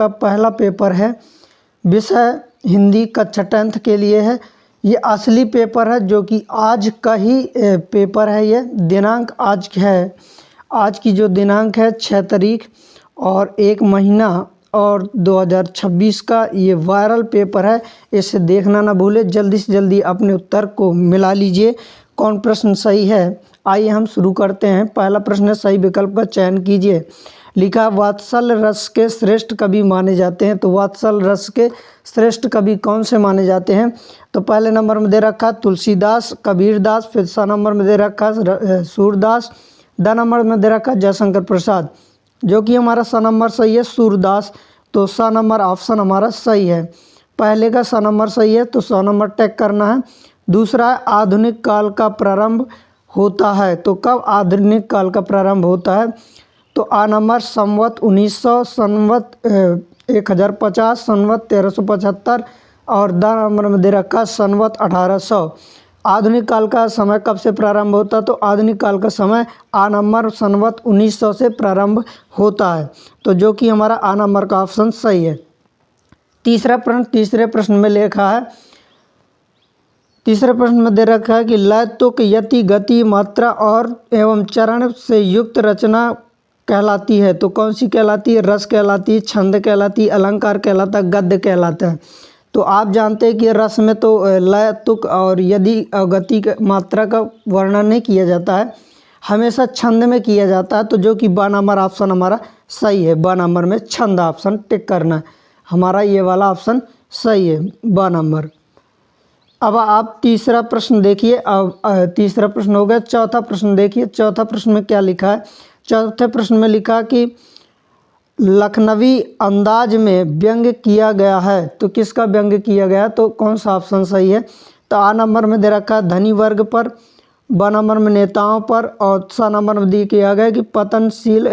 का पहला पेपर है, विषय हिंदी कक्षा 10th के लिए है। ये असली पेपर है जो कि आज का ही पेपर है। ये दिनांक आज है, आज की जो दिनांक है 6 तारीख और 1 महीना और 2026 का ये वायरल पेपर है। इसे देखना ना भूले, जल्दी से जल्दी अपने उत्तर को मिला लीजिए। कौन प्रश्न सही है, आइए हम शुरू करते हैं। पहला प्रश्न है, सही विकल्प का चयन कीजिए। लिखा, वात्सल रस के श्रेष्ठ कवि माने जाते हैं। तो वात्सल रस के श्रेष्ठ कवि कौन से माने जाते हैं? तो पहले नंबर में दे रखा तुलसीदास, कबीरदास, फिर सा नंबर में दे रखा सूरदास, द नंबर में दे रखा जयशंकर प्रसाद, जो कि हमारा सा नंबर सही है सूरदास। तो सा नंबर ऑप्शन हमारा सही है। पहले का सा नंबर सही है तो सा नंबर टैग करना है। दूसरा है, आधुनिक काल का प्रारंभ होता है। तो कब आधुनिक काल का प्रारंभ होता है? तो आ नंबर संवत 1900, संवत 1050, संवत 1375 और द नंबर में दे रखा संवत 1800। आधुनिक काल का समय कब से प्रारंभ होता है? तो आधुनिक काल का समय आ नंबर संवत 1900 से प्रारंभ होता है। तो जो कि हमारा आ नंबर का ऑप्शन सही है। तीसरा प्रश्न, तीसरे प्रश्न में लिखा है, तीसरे प्रश्न में दे रखा है कि लय, तुक, यति, गति, मात्रा और एवं चरण से युक्त रचना कहलाती है। तो कौन सी कहलाती है? रस कहलाती है, छंद कहलाती है, अलंकार कहलाता है, गद्य कहलाता है। तो आप जानते हैं कि रस में तो लय, तुक और यदि गति का मात्रा का वर्णन नहीं किया जाता है, हमेशा छंद में किया जाता है। तो जो कि ब नंबर ऑप्शन हमारा सही है। ब नंबर में छंद ऑप्शन टिक करना है, हमारा ये वाला ऑप्शन सही है, ब नंबर। अब आप तीसरा प्रश्न देखिए। अब तीसरा प्रश्न हो गया। चौथा प्रश्न देखिए, चौथा प्रश्न में क्या लिखा है? चौथे प्रश्न में लिखा कि लखनवी अंदाज में व्यंग्य किया गया है। तो किसका व्यंग्य किया गया है? तो कौन सा ऑप्शन सही है? तो आ नंबर में दे रखा है धनी वर्ग पर, ब नंबर में नेताओं पर और सा नंबर में दिया किया गया कि पतनशील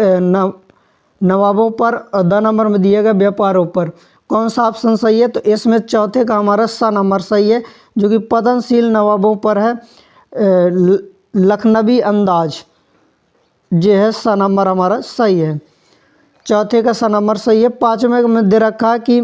नवाबों पर और द नंबर में दिया गया व्यापारों पर। कौन सा ऑप्शन सही है? तो इसमें चौथे का हमारा सा नंबर सही है, जो कि पतनशील नवाबों पर है। लखनवी अंदाज जो है सा नंबर हमारा सही है। चौथे का सा नंबर सही है। पाँचवें में दे रखा कि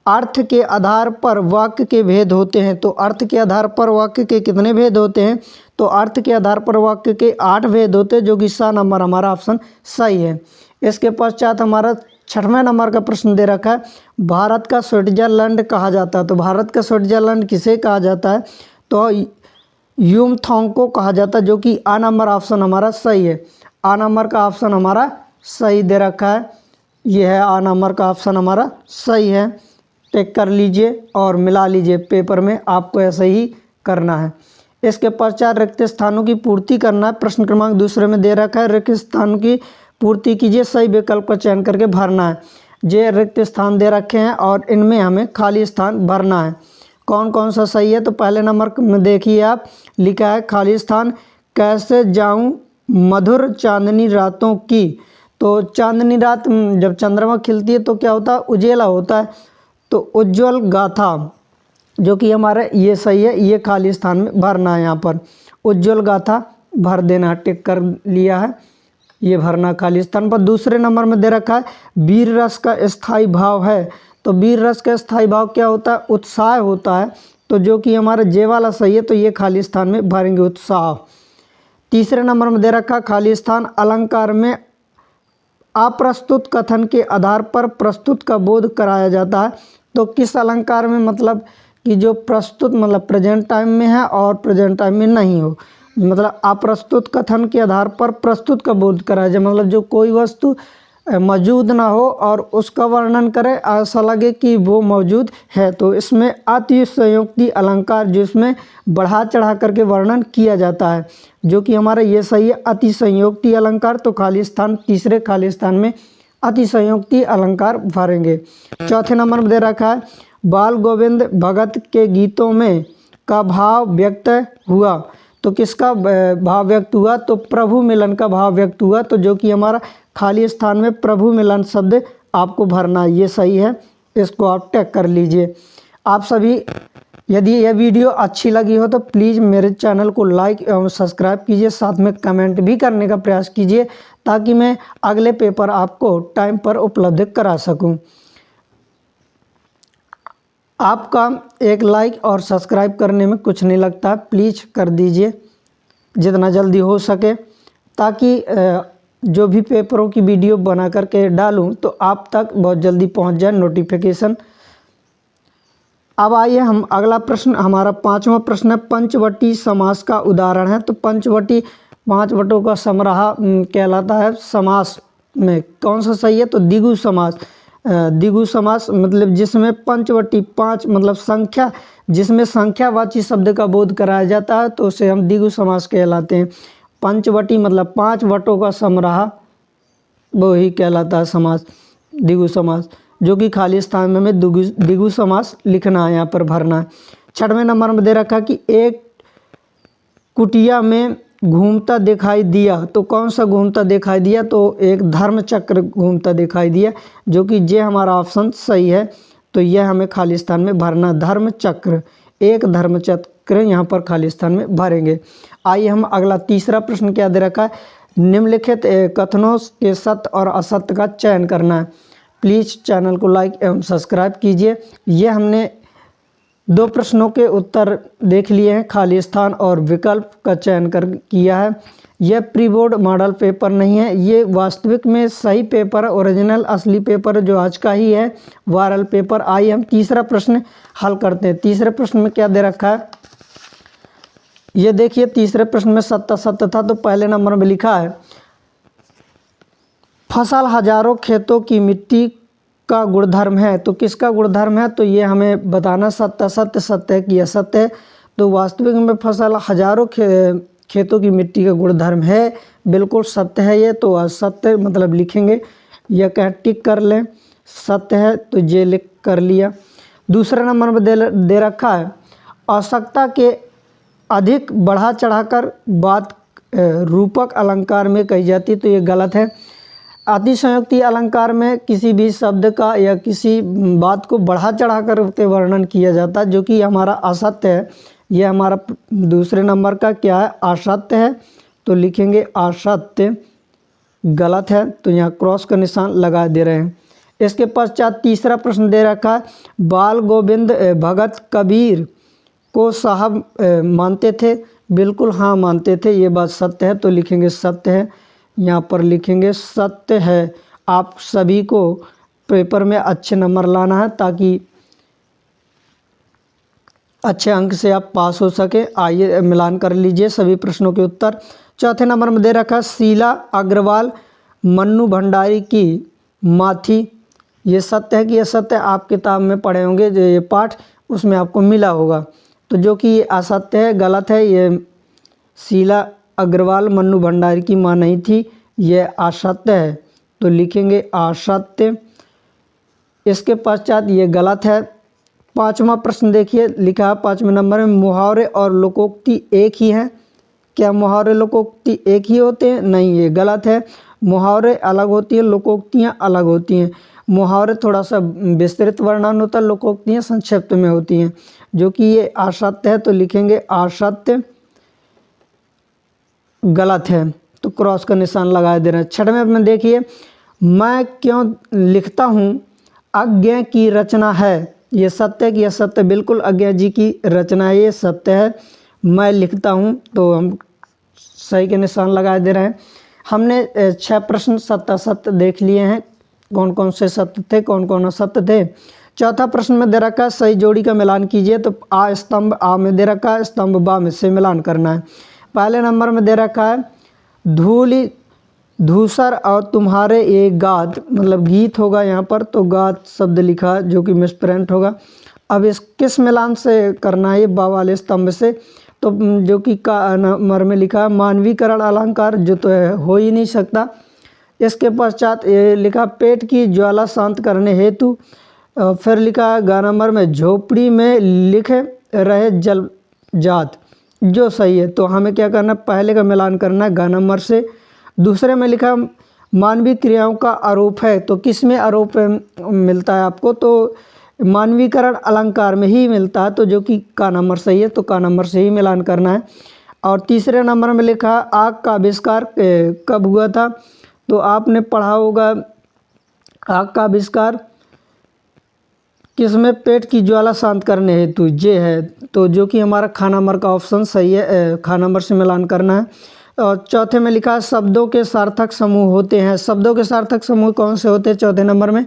अर्थ के आधार पर वाक्य के भेद होते हैं। तो अर्थ के आधार पर वाक्य के कितने भेद होते हैं? तो अर्थ के आधार पर वाक्य के 8 भेद होते हैं, जो कि सा नंबर हमारा ऑप्शन सही है। इसके पश्चात हमारा 6वें नंबर का प्रश्न दे रखा है, भारत का स्विट्जरलैंड कहा जाता है। तो भारत का स्विट्जरलैंड किसे कहा जाता है? तो यूमथोंग को कहा जाता है, जो कि आ नंबर ऑप्शन हमारा सही है। आ नंबर का ऑप्शन हमारा सही दे रखा है, यह है आ नंबर का ऑप्शन हमारा सही है। टिक कर लीजिए और मिला लीजिए, पेपर में आपको ऐसे ही करना है। इसके पश्चात रिक्त स्थानों की पूर्ति करना है। प्रश्न क्रमांक दूसरे में दे रखा है, रिक्त स्थानों की पूर्ति कीजिए, सही विकल्प का चयन करके भरना है। ये रिक्त स्थान दे रखे हैं और इनमें हमें खाली स्थान भरना है। कौन कौन सा सही है? तो पहले नंबर में देखिए आप, लिखा है खाली स्थान, कैसे जाऊं मधुर चांदनी रातों की। तो चांदनी रात जब चंद्रमा खिलती है तो क्या होता है? उजेला होता है। तो उज्ज्वल गाथा, जो कि हमारा ये सही है, ये खाली स्थान में भरना है। यहाँ पर उज्ज्वल गाथा भर देना, टिक कर लिया है, ये भरना खाली स्थान पर। दूसरे नंबर में दे रखा है वीर रस का स्थायी भाव है। तो वीर रस का स्थायी भाव क्या होता है? उत्साह होता है। तो जो कि हमारा जे वाला सही है, तो ये खाली स्थान में भरेंगे उत्साह। तीसरे नंबर में दे रखा खाली स्थान, अलंकार में अप्रस्तुत कथन के आधार पर प्रस्तुत का बोध कराया जाता है। तो किस अलंकार में? मतलब कि जो प्रस्तुत मतलब प्रेजेंट टाइम में है और प्रेजेंट टाइम में नहीं हो, मतलब अप्रस्तुत कथन के आधार पर प्रस्तुत का बोध कराया जाए। मतलब जो कोई वस्तु मौजूद ना हो और उसका वर्णन करे, ऐसा लगे कि वो मौजूद है। तो इसमें अतिशयोक्ति अलंकार, जिसमें बढ़ा चढ़ा करके वर्णन किया जाता है, जो कि हमारा ये सही है, अतिशयोक्ति अलंकार। तो खाली स्थान, तीसरे खाली स्थान में अतिशयोक्ति अलंकार भरेंगे। चौथे नंबर में दे रखा है बाल गोविंद भगत के गीतों में का भाव व्यक्त हुआ। तो किसका भाव व्यक्त हुआ? तो प्रभु मिलन का भाव व्यक्त हुआ। तो जो कि हमारा खाली स्थान में प्रभु मिलन शब्द आपको भरना है, ये सही है, इसको आप टैग कर लीजिए। आप सभी, यदि यह वीडियो अच्छी लगी हो तो प्लीज़ मेरे चैनल को लाइक एवं सब्सक्राइब कीजिए, साथ में कमेंट भी करने का प्रयास कीजिए, ताकि मैं अगले पेपर आपको टाइम पर उपलब्ध करा सकूं। आपका एक लाइक और सब्सक्राइब करने में कुछ नहीं लगता, प्लीज़ कर दीजिए जितना जल्दी हो सके, ताकि जो भी पेपरों की वीडियो बना करके डालूं तो आप तक बहुत जल्दी पहुंच जाए नोटिफिकेशन। अब आइए हम अगला प्रश्न, हमारा 5वां प्रश्न है, पंचवटी समास का उदाहरण है। तो पंचवटी 5 वटों का समराहा कहलाता है। समास में कौन सा सही है? तो द्विगु समास। द्विगु समास मतलब जिसमें पंचवटी 5 मतलब संख्या, जिसमें संख्यावाची शब्द का बोध कराया जाता है तो उसे हम द्विगु समास कहलाते हैं। पंचवटी मतलब 5 वटों का समराहा, वो ही कहलाता है समास, द्विगु समास, जो कि खाली स्थान में हमें द्विगु समास लिखना है, यहाँ पर भरना है। 6वें नंबर में दे रखा कि एक कुटिया में घूमता दिखाई दिया। तो कौन सा घूमता दिखाई दिया? तो एक धर्म चक्र घूमता दिखाई दिया, जो कि ये हमारा ऑप्शन सही है। तो यह हमें खाली स्थान में भरना, धर्म चक्र, एक धर्म चक्र यहाँ पर खाली स्थान में भरेंगे। आइए हम अगला तीसरा प्रश्न क्या दे रखा है, निम्नलिखित कथनों के सत्य और असत्य का चयन करना है। प्लीज़ चैनल को लाइक एवं सब्सक्राइब कीजिए। ये हमने 2 प्रश्नों के उत्तर देख लिए हैं, खाली स्थान और विकल्प का चयन कर किया है। यह प्री बोर्ड मॉडल पेपर नहीं है, ये वास्तविक में सही पेपर है, ओरिजिनल असली पेपर जो आज का ही है, वायरल पेपर। आइए हम तीसरा प्रश्न हल करते हैं। तीसरे प्रश्न में क्या दे रखा है, ये देखिए तीसरे प्रश्न में सत्य सत्य था। तो पहले नंबर में लिखा है, फसल हजारों खेतों की मिट्टी का गुणधर्म है। तो किसका गुणधर्म है? तो ये हमें बताना, सत्य सत्य सत्य है कि असत्य है। तो वास्तविक में फसल हजारों खेतों की मिट्टी का गुणधर्म है, बिल्कुल सत्य है ये। तो असत्य मतलब लिखेंगे, यह कह टिक कर लें, सत्य है तो ये लिख कर लिया। दूसरे नंबर में दे रखा है, आवश्यकता के अधिक बढ़ा चढ़ाकर बात रूपक अलंकार में कही जाती है। तो ये गलत है। अतिशयोक्ति अलंकार में किसी भी शब्द का या किसी बात को बढ़ा चढ़ा कर के वर्णन किया जाता है, जो कि हमारा असत्य है। यह हमारा दूसरे नंबर का क्या है, असत्य है। तो लिखेंगे असत्य, गलत है। तो यहाँ क्रॉस का निशान लगा दे रहे हैं। इसके पश्चात तीसरा प्रश्न दे रखा है, बाल गोविंद भगत कबीर को साहब मानते थे। बिल्कुल हाँ मानते थे, ये बात सत्य है। तो लिखेंगे सत्य है, यहाँ पर लिखेंगे सत्य है। आप सभी को पेपर में अच्छे नंबर लाना है ताकि अच्छे अंक से आप पास हो सके। आइए मिलान कर लीजिए सभी प्रश्नों के उत्तर। चौथे नंबर में दे रखा, शीला अग्रवाल मन्नू भंडारी की माँ थी। ये सत्य है कि असत्य? आप किताब में पढ़े होंगे जो ये पाठ, उसमें आपको मिला होगा। तो जो कि ये असत्य है, गलत है। ये शीला अग्रवाल मन्नू भंडारी की माँ नहीं थी, यह असत्य है। तो लिखेंगे असत्य। इसके पश्चात ये गलत है। 5वां प्रश्न देखिए, लिखा है 5वें नंबर में, मुहावरे और लोकोक्ति एक ही हैं। क्या मुहावरे लोकोक्ति एक ही होते हैं? नहीं, ये गलत है। मुहावरे अलग होती हैं, लोकोक्तियाँ अलग होती हैं। मुहावरे थोड़ा सा विस्तृत वर्णन होता है, लोकोक्तियाँ संक्षिप्त में होती हैं, जो कि ये असत्य है। तो लिखेंगे असत्य, गलत है। तो क्रॉस का निशान लगा दे रहे हैं। 6वें में देखिए, मैं क्यों लिखता हूँ अज्ञा की रचना है। ये सत्य है कि असत्य? बिल्कुल अज्ञा जी की रचना है, ये सत्य है। मैं लिखता हूँ, तो हम सही के निशान लगा दे रहे हैं। हमने 6 प्रश्न सत्य सत्य देख लिए हैं, कौन कौन से सत्य थे, कौन कौन असत्य थे। चौथा प्रश्न में दे रखा है, सही जोड़ी का मिलान कीजिए। तो आ स्तंभ आ में दे रखा है, स्तंभ बा में से मिलान करना है। पहले नंबर में दे रखा है, धूलि धूसर और तुम्हारे एक गात, मतलब गीत होगा यहाँ पर, तो गात शब्द लिखा जो कि मिसप्रिंट होगा। अब इस किस मिलान से करना है? बा वाले स्तंभ से। तो जो कि का नंबर में लिखा है, मानवीकरण अलंकार, जो तो है हो ही नहीं सकता। इसके पश्चात ये लिखा, पेट की ज्वाला शांत करने हेतु। फिर लिखा है गा नंबर में, झोपड़ी में लिखे रहे जल जात, जो सही है। तो हमें क्या करना है, पहले का मिलान करना है गा नंबर से। दूसरे में लिखा मानवीय क्रियाओं का आरोप है। तो किस में आरोप मिलता है आपको? तो मानवीकरण अलंकार में ही मिलता है, तो जो कि का नंबर सही है। तो का नंबर से ही मिलान करना है। और तीसरे नंबर में लिखा, आग का आविष्कार कब हुआ था? तो आपने पढ़ा होगा आग का आविष्कार किसमें पेट की ज्वाला शांत करने हेतु ये है, तो जो कि हमारा खा नंबर का ऑप्शन सही है, खा नंबर से मिलान करना है। और चौथे में लिखा है शब्दों के सार्थक समूह होते हैं। शब्दों के सार्थक समूह कौन से होते हैं चौथे नंबर में,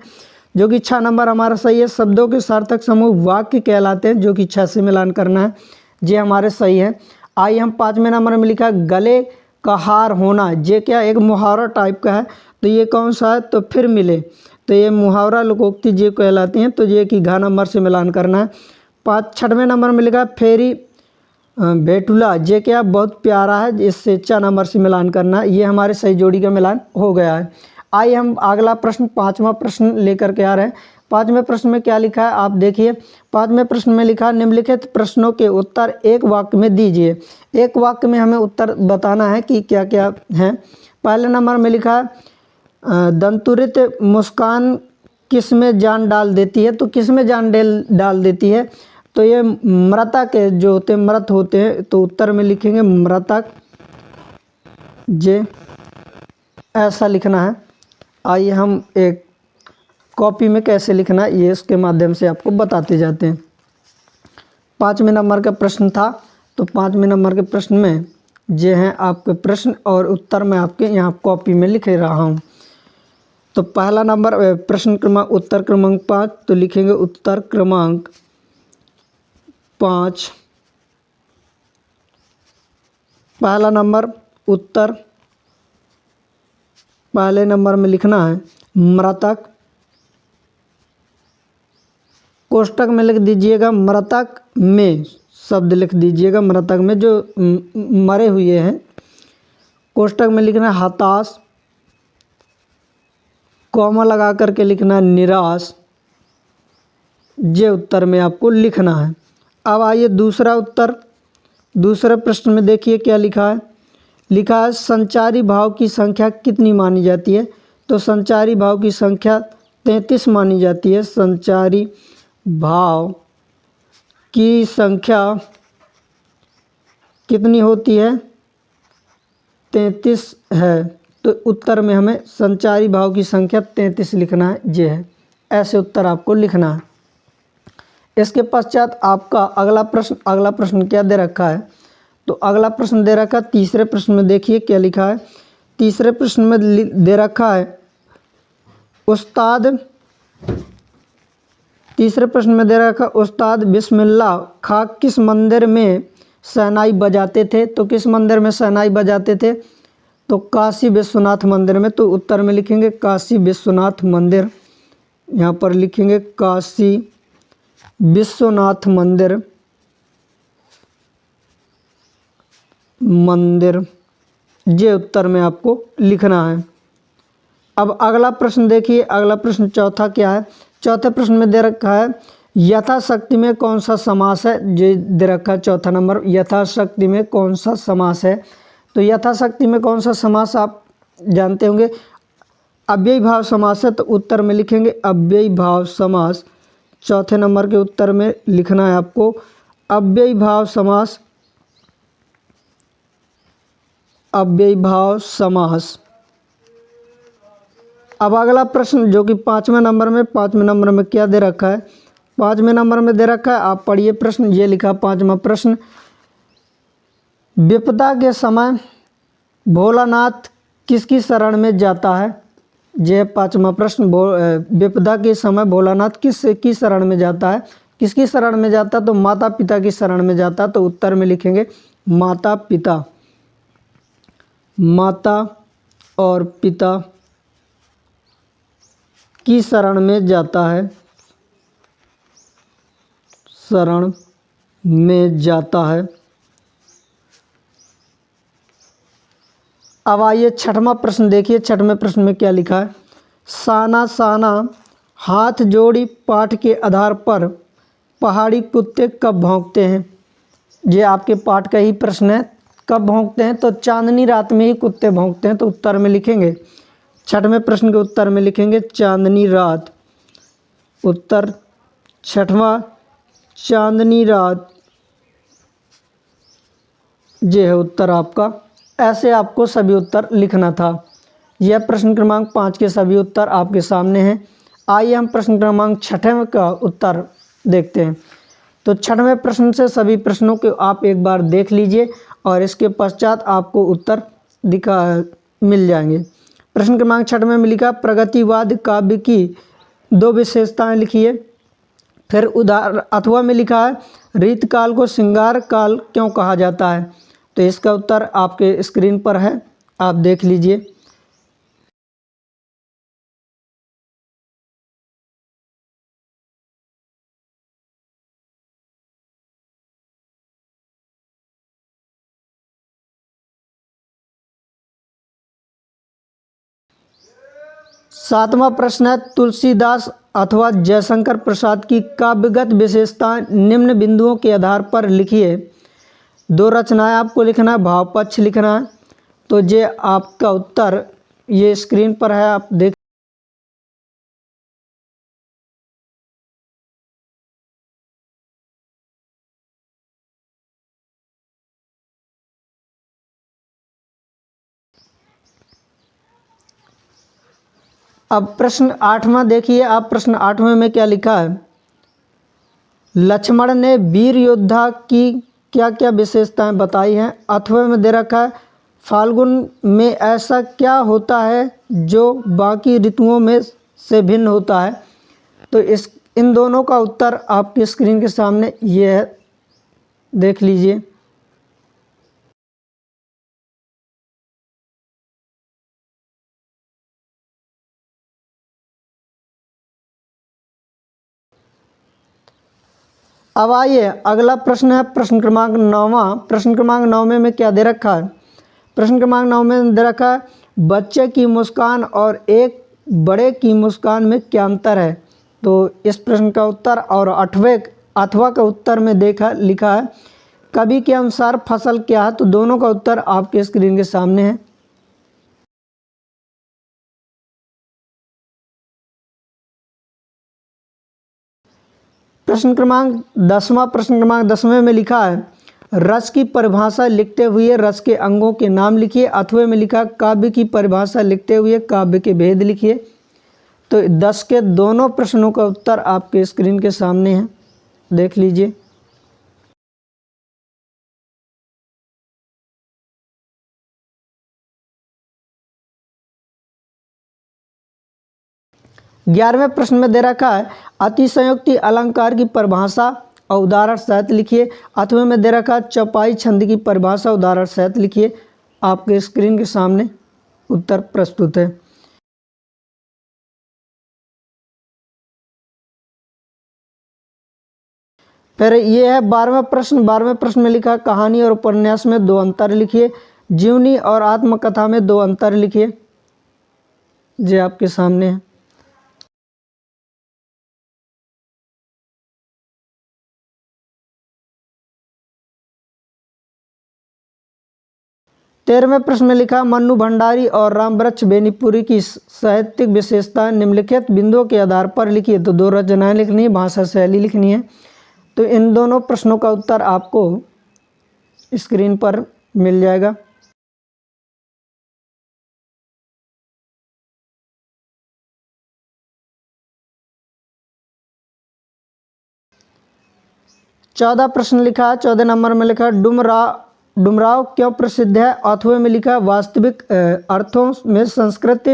जो कि 6 नंबर हमारा सही है। शब्दों के सार्थक समूह वाक्य कहलाते हैं, जो कि 6 से मिलान करना है, ये हमारे सही है। आइए हम 5वें नंबर में लिखा है गले का हार होना, ये क्या एक मुहावरा टाइप का है, तो ये कौन सा है, तो फिर मिले, तो ये मुहावरा लोकोक्ति ये कहलाती हैं, तो ये कि घ नंबर से मिलान करना है। 6वें नंबर में लिखा है फेरी भेटुला, ये क्या बहुत प्यारा है, इससे 4 नंबर से मिलान करना है, ये हमारे सही जोड़ी का मिलान हो गया है। आइए हम अगला प्रश्न 5वां प्रश्न लेकर के आ रहे हैं। 5वें प्रश्न में क्या लिखा है आप देखिए। 5वें प्रश्न में लिखा है निम्नलिखित प्रश्नों के उत्तर एक वाक्य में दीजिए। एक वाक्य में हमें उत्तर बताना है कि क्या क्या है। पहले नंबर में लिखा है दंतुरित मुस्कान किस में जान डाल देती है, तो किस में जान डाल देती है, तो ये मृतक जो होते हैं, मृत होते हैं, तो उत्तर में लिखेंगे मृतक, जे ऐसा लिखना है। आइए हम एक कॉपी में कैसे लिखना है ये इसके माध्यम से आपको बताते जाते हैं। 5वें नंबर का प्रश्न था, तो 5वें नंबर के प्रश्न में ये हैं आपके प्रश्न और उत्तर मैं आपके यहाँ कॉपी में लिख रहा हूँ। तो पहला नंबर प्रश्न क्रमांक उत्तर क्रमांक 5, तो लिखेंगे उत्तर क्रमांक 5। पहला नंबर उत्तर, पहले नंबर में लिखना है मृतक, कोष्टक में लिख दीजिएगा मृतक में, शब्द लिख दीजिएगा मृतक में जो मरे हुए हैं। कोष्टक में लिखना है हताश, कॉमा लगा करके लिखना है निराश, ये उत्तर में आपको लिखना है। अब आइए दूसरा उत्तर, दूसरे प्रश्न में देखिए क्या लिखा है। लिखा है संचारी भाव की संख्या कितनी मानी जाती है, तो संचारी भाव की संख्या 33 मानी जाती है। संचारी भाव की संख्या कितनी होती है, 33 है, तो उत्तर में हमें संचारी भाव की संख्या 33 लिखना है, ये है, ऐसे उत्तर आपको लिखना है। इसके पश्चात आपका अगला प्रश्न क्या दे रखा है, तो अगला प्रश्न दे रखा है तीसरे प्रश्न में देखिए क्या लिखा है। तीसरे प्रश्न में दे रखा है उस्ताद, तीसरे प्रश्न में दे रखा उस्ताद बिस्मिल्लाह खां किस मंदिर में शहनाई बजाते थे, तो किस मंदिर में शहनाई बजाते थे, तो काशी विश्वनाथ मंदिर में, तो उत्तर में लिखेंगे काशी विश्वनाथ मंदिर, यहाँ पर लिखेंगे काशी विश्वनाथ मंदिर, ये उत्तर में आपको लिखना है। अब अगला प्रश्न देखिए, अगला प्रश्न चौथा क्या है। चौथे प्रश्न में दे रखा है यथाशक्ति में कौन सा समास है, जो दे रखा है चौथा नंबर, यथाशक्ति में कौन सा समास है, तो यथाशक्ति में कौन सा समास आप जानते होंगे, अव्ययी भाव समास है, तो उत्तर में लिखेंगे अव्ययी भाव समास। चौथे नंबर के उत्तर में लिखना है आपको अव्ययी भाव समास, अव्ययी भाव समास। अब अगला प्रश्न जो कि 5वें नंबर में, 5वें नंबर में क्या दे रखा है, 5वें नंबर में दे रखा है, आप पढ़िए प्रश्न, ये लिखा 5वां प्रश्न, विपदा के समय भोलानाथ किसकी शरण में जाता है, ये 5वां प्रश्न। विपदा के समय भोलानाथ किसकी शरण में जाता है, किसकी शरण में जाता, तो माता पिता की शरण में जाता, तो उत्तर में लिखेंगे माता पिता, माता और पिता की शरण में जाता है, शरण में जाता है। अब आइए 6वां प्रश्न देखिए। 6वें प्रश्न में क्या लिखा है, साना साना हाथ जोड़ी पाठ के आधार पर पहाड़ी कुत्ते कब भौंकते हैं, ये आपके पाठ का ही प्रश्न है, कब भौंकते हैं, तो चांदनी रात में ही कुत्ते भौंकते हैं, तो उत्तर में लिखेंगे 6वें प्रश्न के उत्तर में लिखेंगे चांदनी रात, उत्तर 6वां चांदनी रात, ये है उत्तर आपका। ऐसे आपको सभी उत्तर लिखना था। यह प्रश्न क्रमांक 5 के सभी उत्तर आपके सामने हैं। आइए हम प्रश्न क्रमांक 6 का उत्तर देखते हैं। तो 6वें प्रश्न से सभी प्रश्नों को आप एक बार देख लीजिए और इसके पश्चात आपको उत्तर मिल जाएंगे। प्रश्न क्रमांक 6 में लिखा प्रगतिवाद काव्य की 2 विशेषताएं लिखिए। फिर उदाहरण अथवा में लिखा है रीतकाल को श्रृंगार काल क्यों कहा जाता है। तो इसका उत्तर आपके स्क्रीन पर है, आप देख लीजिए। सातवां प्रश्न है तुलसीदास अथवा जयशंकर प्रसाद की काव्यगत विशेषताएं निम्न बिंदुओं के आधार पर लिखिए। 2 रचनाएं आपको लिखना है, भाव पक्ष लिखना है। तो ये आपका उत्तर ये स्क्रीन पर है, आप देख। अब प्रश्न 8वां देखिए आप। प्रश्न 8वें में क्या लिखा है, लक्ष्मण ने वीर योद्धा की क्या क्या विशेषताएं बताई हैं। अथवा में दे रखा है फाल्गुन में ऐसा क्या होता है जो बाकी ऋतुओं में से भिन्न होता है। तो इन दोनों का उत्तर आपकी स्क्रीन के सामने ये है, देख लीजिए। अब आइए अगला प्रश्न है प्रश्न क्रमांक 9वां। प्रश्न क्रमांक 9 में क्या दे रखा है, प्रश्न क्रमांक 9 में दे रखा है बच्चे की मुस्कान और एक बड़े की मुस्कान में क्या अंतर है। तो इस प्रश्न का उत्तर और 8वें अथवा का उत्तर में लिखा है कवि के अनुसार फसल क्या है। तो दोनों का उत्तर आपके स्क्रीन के सामने है। प्रश्न क्रमांक 10वां। प्रश्न क्रमांक 10वें में लिखा है रस की परिभाषा लिखते हुए रस के अंगों के नाम लिखिए। अथवा में लिखा काव्य की परिभाषा लिखते हुए काव्य के भेद लिखिए। तो 10 के दोनों प्रश्नों का उत्तर आपके स्क्रीन के सामने है, देख लीजिए। ग्यारहवें प्रश्न में दे रखा है अतिशयोक्ति अलंकार की परिभाषा और उदाहरण सहित लिखिए। अथवा में दे रखा है चौपाई छंद की परिभाषा उदाहरण सहित लिखिए। आपके स्क्रीन के सामने उत्तर प्रस्तुत है। फिर ये है 12वां प्रश्न। 12वें प्रश्न में लिखा कहानी और उपन्यास में 2 अंतर लिखिए। जीवनी और आत्मकथा में 2 अंतर लिखिए। ये आपके सामने है। तेरहवें प्रश्न में लिखा मन्नू भंडारी और रामवृक्ष बेनीपुरी की साहित्यिक विशेषताएं निम्नलिखित बिंदुओं के आधार पर लिखिए। तो 2 रचनाएं लिखनी है, भाषा शैली लिखनी है। तो इन दोनों प्रश्नों का उत्तर आपको स्क्रीन पर मिल जाएगा। चौदह प्रश्न लिखा है। 14 नंबर में लिखा डुमराव क्यों प्रसिद्ध है। अथवा में लिखा वास्तविक अर्थों में संस्कृत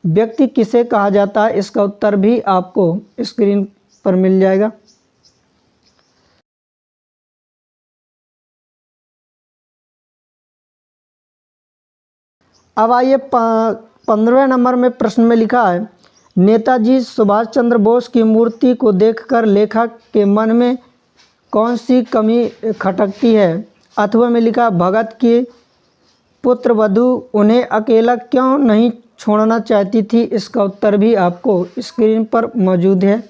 व्यक्ति किसे कहा जाता है। इसका उत्तर भी आपको स्क्रीन पर मिल जाएगा। अब आइए 15वें नंबर में प्रश्न में लिखा है नेताजी सुभाष चंद्र बोस की मूर्ति को देखकर लेखक के मन में कौन सी कमी खटकती है। अथवा में लिखा भगत की पुत्रवधू उन्हें अकेला क्यों नहीं छोड़ना चाहती थी। इसका उत्तर भी आपको स्क्रीन पर मौजूद है।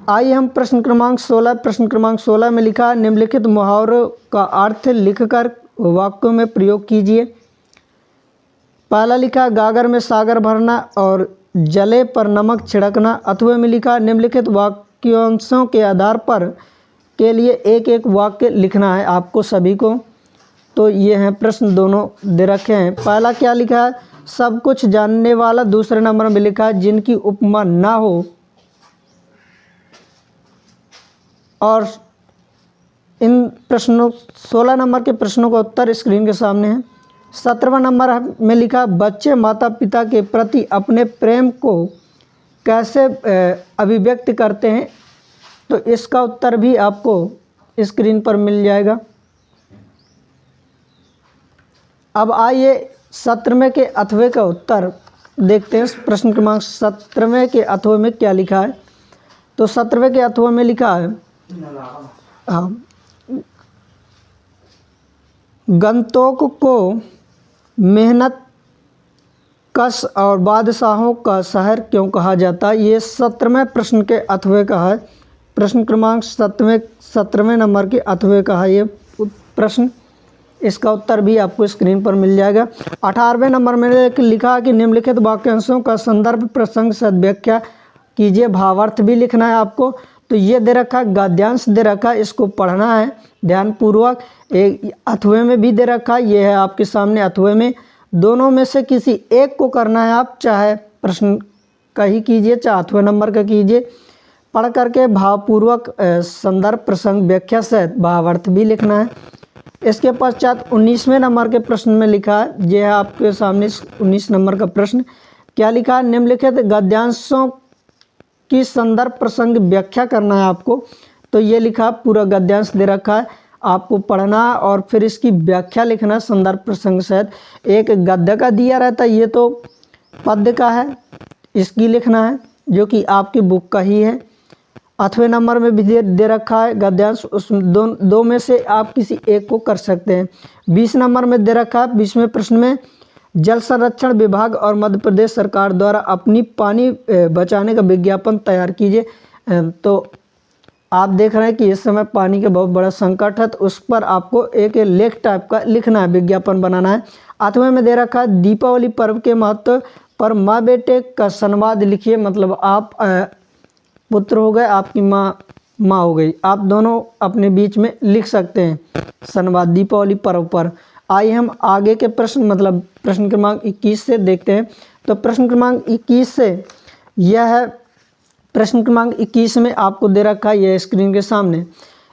आइए हम प्रश्न क्रमांक 16। प्रश्न क्रमांक 16 में लिखा निम्नलिखित मुहावरों का अर्थ लिखकर वाक्यों में प्रयोग कीजिए। पहला लिखा गागर में सागर भरना और जले पर नमक छिड़कना। अथवा में लिखा निम्नलिखित वाक्यांशों के आधार पर के लिए एक एक वाक्य लिखना है आपको सभी को। तो ये हैं प्रश्न, दोनों दे रखे हैं। पहला क्या लिखा है, सब कुछ जानने वाला। दूसरे नंबर में लिखा है जिनकी उपमा ना हो। और इन प्रश्नों 16 नंबर के प्रश्नों का उत्तर स्क्रीन के सामने है। 17वां नंबर में लिखा, बच्चे माता पिता के प्रति अपने प्रेम को कैसे अभिव्यक्त करते हैं। तो इसका उत्तर भी आपको स्क्रीन पर मिल जाएगा। अब आइए 17वें के अथवे का उत्तर देखते हैं। प्रश्न क्रमांक 17वें के अथवे में क्या लिखा है। तो 17वें के अथवे में लिखा है, गंतोक को मेहनत कश और बादशाहों का शहर क्यों कहा जाता है। ये 17वें प्रश्न के अथवे का है। प्रश्न क्रमांक 17वें नंबर के अथवे का है ये प्रश्न। इसका उत्तर भी आपको स्क्रीन पर मिल जाएगा। 18वें नंबर में लिखा कि निम्नलिखित वाक्यांशों का संदर्भ प्रसंग से व्याख्या कीजिए। भावार्थ भी लिखना है आपको। तो ये दे रखा है, गद्यांश दे रखा है, इसको पढ़ना है ध्यानपूर्वक। एक अथवे में भी दे रखा है, ये है आपके सामने अथवे में। दोनों में से किसी एक को करना है आप, चाहे प्रश्न का ही कीजिए चाहे अथवे नंबर का कीजिए। पढ़ करके भावपूर्वक संदर्भ प्रसंग व्याख्या सहित भावार्थ भी लिखना है। इसके पश्चात 19वें नंबर के प्रश्न में लिखा है, यह है आपके सामने 19 नंबर का प्रश्न। क्या लिखा है, निम्नलिखित गद्यांशों की संदर्भ प्रसंग व्याख्या करना है आपको। तो ये लिखा, पूरा गद्यांश दे रखा है, आपको पढ़ना और फिर इसकी व्याख्या लिखना संदर्भ प्रसंग सहित। एक गद्य का दिया रहता है, ये तो पद्य का है, इसकी लिखना है जो कि आपकी बुक का ही है। अथवे नंबर में भी दे रखा है गद्यांश, उस दो में से आप किसी एक को कर सकते हैं। 20 नंबर में दे रखा है 20वें प्रश्न में, जल संरक्षण विभाग और मध्य प्रदेश सरकार द्वारा अपनी पानी बचाने का विज्ञापन तैयार कीजिए। तो आप देख रहे हैं कि इस समय पानी का बहुत बड़ा संकट है, तो उस पर आपको एक लेख टाइप का लिखना है, विज्ञापन बनाना है। 8वें में दे रखा है दीपावली पर्व के महत्व पर माँ बेटे का संवाद लिखिए। मतलब आप पुत्र हो गए, आपकी माँ हो गई, आप दोनों अपने बीच में लिख सकते हैं संवाद दीपावली पर्व पर। आइए हम आगे के प्रश्न मतलब प्रश्न क्रमांक 21 से देखते हैं। तो प्रश्न क्रमांक 21 से यह है, प्रश्न क्रमांक 21 में आपको दे रखा है, यह स्क्रीन के सामने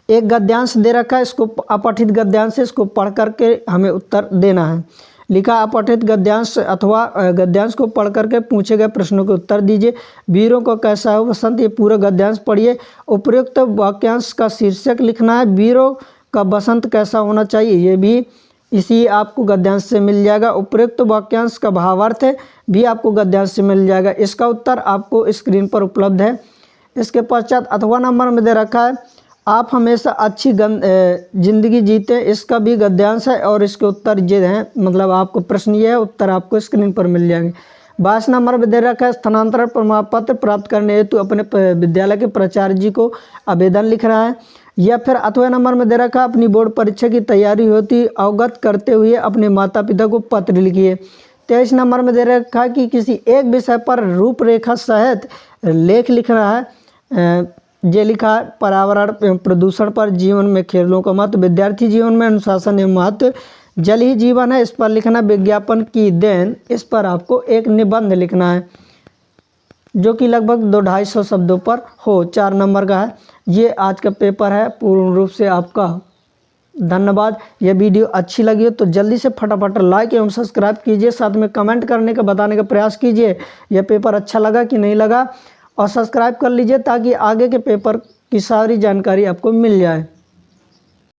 एक गद्यांश दे रखा है, इसको अपठित गद्यांश है, इसको पढ़ करके हमें उत्तर देना है। लिखा, अपठित गद्यांश अथवा गद्यांश को पढ़ करके पूछे गए प्रश्नों के उत्तर दीजिए। वीरों को कैसा है वसंत, ये पूरा गद्यांश पढ़िए। उपयुक्त वाक्यांश का शीर्षक लिखना है, वीरों का बसंत कैसा होना चाहिए, ये भी इसी आपको गद्यांश से मिल जाएगा। उपयुक्त वाक्यांश का भावार्थ भी आपको गद्यांश से मिल जाएगा। इसका उत्तर आपको स्क्रीन पर उपलब्ध है। इसके पश्चात अथवा नंबर में दे रखा है, आप हमेशा अच्छी जिंदगी जीते, इसका भी गद्यांश है और इसके उत्तर ये हैं, मतलब आपको प्रश्न ये है, उत्तर आपको स्क्रीन पर मिल जाएंगे। 22 नंबर में दे रखा है, स्थानांतरण प्रमाण पत्र प्राप्त करने हेतु अपने विद्यालय के प्राचार्य जी को आवेदन लिख रहा है। या फिर अथवा नंबर में दे रखा है, अपनी बोर्ड परीक्षा की तैयारी होती अवगत करते हुए अपने माता पिता को पत्र लिखिए। 23 नंबर में दे रखा है कि किसी एक विषय पर रूपरेखा सहित लेख लिखना है। ये लिखा है, पर्यावरण प्रदूषण पर जीवन में खेलों का महत्व, विद्यार्थी जीवन में अनुशासन एवं महत्व, जल ही जीवन है, इस पर लिखना, विज्ञापन की देन, इस पर आपको एक निबंध लिखना है जो कि लगभग 200-250 शब्दों पर हो। 4 नंबर का है। ये आज का पेपर है पूर्ण रूप से आपका। धन्यवाद। यह वीडियो अच्छी लगी हो तो जल्दी से फटाफट लाइक एवं सब्सक्राइब कीजिए, साथ में कमेंट करने का बताने का प्रयास कीजिए यह पेपर अच्छा लगा कि नहीं लगा, और सब्सक्राइब कर लीजिए ताकि आगे के पेपर की सारी जानकारी आपको मिल जाए।